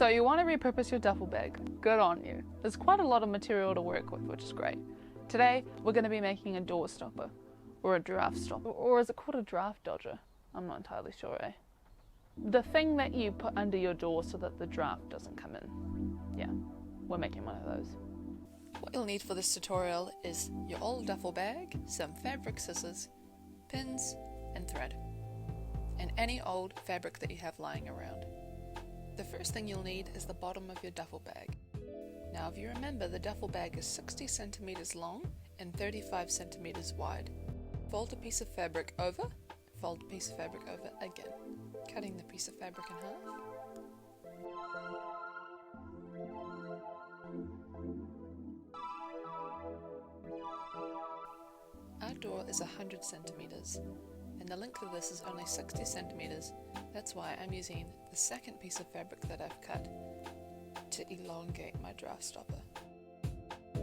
So you want to repurpose your duffel bag. Good on you. There's quite a lot of material to work with, which is great. Today, we're going to be making a door stopper, or a draft stopper, or is it called a draft dodger? I'm not entirely sure, eh? The thing that you put under your door so that the draft doesn't come in. Yeah, we're making one of those. What you'll need for this tutorial is your old duffel bag, some fabric scissors, pins and thread, and any old fabric that you have lying around. The first thing you'll need is the bottom of your duffel bag. Now if you remember, the duffel bag is 60 centimeters long and 35 centimeters wide. Fold a piece of fabric over, fold a piece of fabric over again, cutting the piece of fabric in half. Our door is 100 centimeters and the length of this is only 60 centimeters. That's why I'm using the second piece of fabric that I've cut to elongate my draft stopper. I'm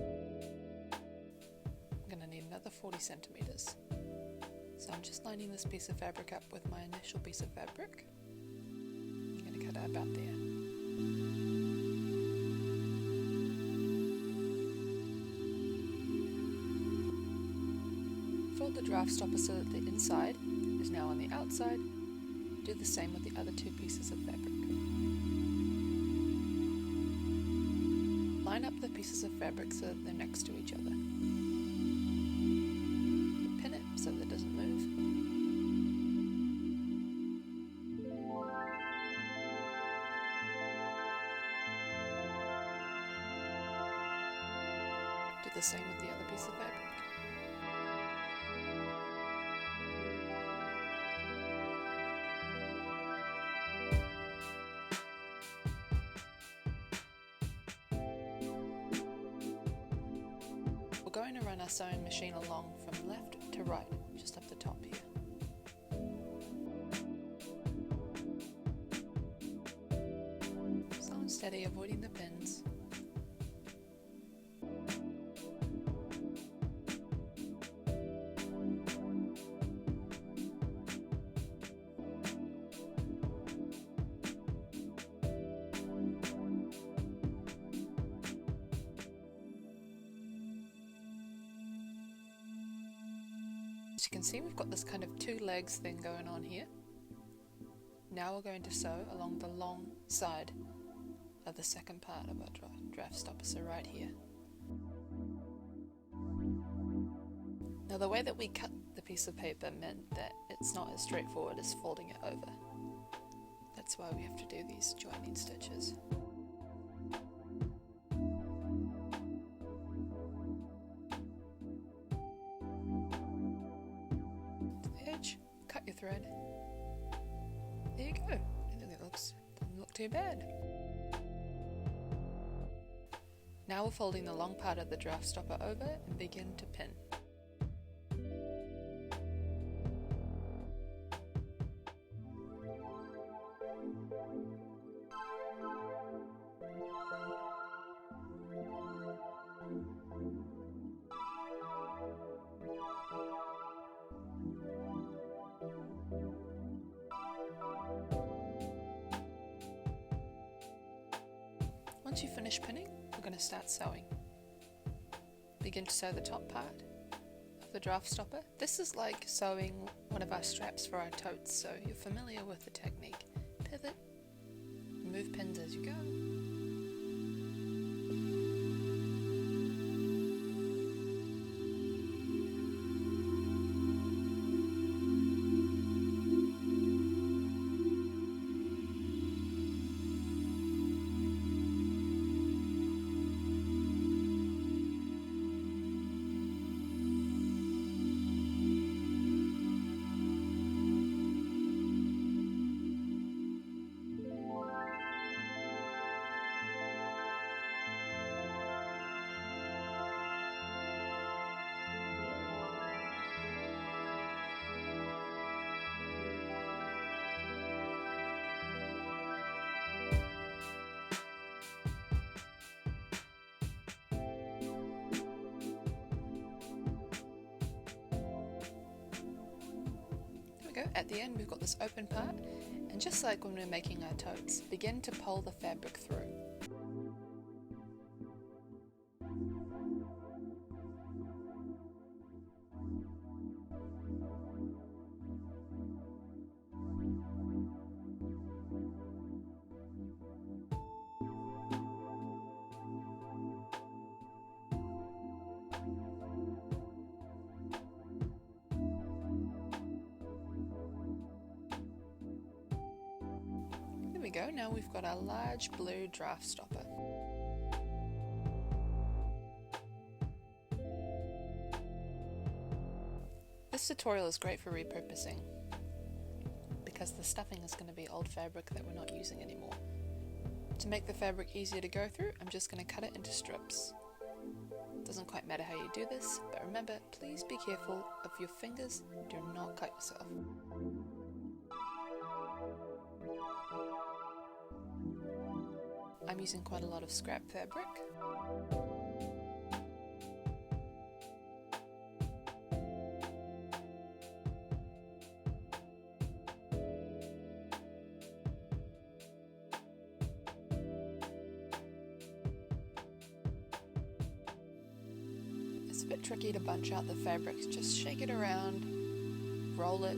going to need another 40 centimeters. So I'm just lining this piece of fabric up with my initial piece of fabric. I'm going to cut it about there. Fold the draft stopper so that the inside is now on the outside. Do the same with the other two pieces of fabric. Line up the pieces of fabric so that they're next to each other. Pin it so that it doesn't move. Do the same with the other piece of fabric. We're going to run our sewing machine along from left to right, just up the top here. Slow and steady, avoiding the pins. As you can see, we've got this kind of two legs thing going on here. Now we're going to sew along the long side of the second part of our draft stopper, so right here. Now the way that we cut the piece of paper meant that it's not as straightforward as folding it over. That's why we have to do these joining stitches. Cut your thread. There you go. I think that doesn't look too bad. Now we're folding the long part of the draft stopper over and begin to pin. Once you finish pinning, we're going to start sewing. Begin to sew the top part of the draft stopper. This is like sewing one of our straps for our totes, so you're familiar with the technique. Pivot, move pins as you go. At the end we've got this open part, And just like when we're making our totes, begin to pull the fabric through. There we go, now we've got our large blue draft stopper. This tutorial is great for repurposing because the stuffing is going to be old fabric that we're not using anymore. To make the fabric easier to go through, I'm just going to cut it into strips. Doesn't quite matter how you do this, but remember, please be careful of your fingers, do not cut yourself. I'm using quite a lot of scrap fabric. It's a bit tricky to bunch out the fabrics, just shake it around, roll it.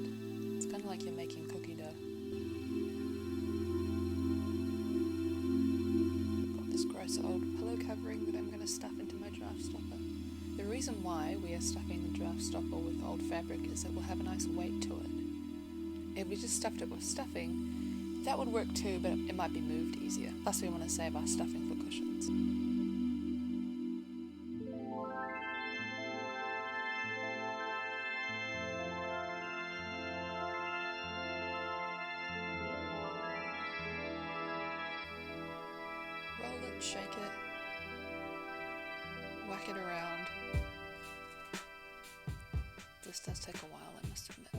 It's kind of like you're making cookie dough. Gross old pillow covering that I'm going to stuff into my draft stopper. The reason why we are stuffing the draft stopper with old fabric is it will have a nice weight to it. If we just stuffed it with stuffing, that would work too, but it might be moved easier. Plus we want to save our stuffing for cushions. Roll it, shake it, whack it around. This does take a while, I must admit.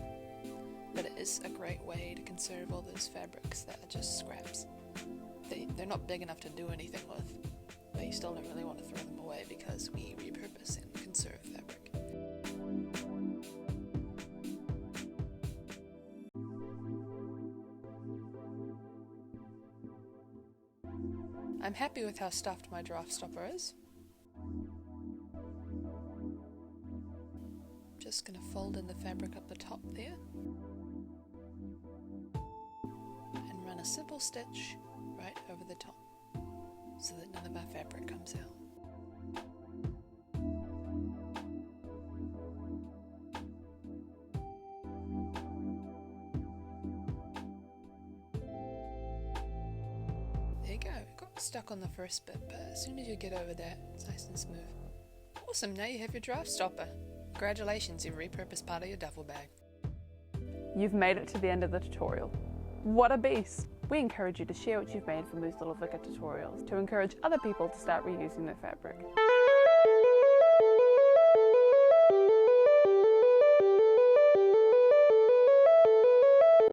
But it is a great way to conserve all those fabrics that are just scraps. They're not big enough to do anything with, but you still don't really want to throw them away because we repurpose and conserve fabric. I'm happy with how stuffed my draft stopper is. Just going to fold in the fabric up the top there and run a simple stitch right over the top so that none of our fabric comes out. There you go, it got stuck on the first bit, but as soon as you get over that, it's nice and smooth. Awesome, now you have your draft stopper. Congratulations, you've repurposed part of your duffel bag. You've made it to the end of the tutorial. What a beast! We encourage you to share what you've made from these little Vicar tutorials to encourage other people to start reusing their fabric.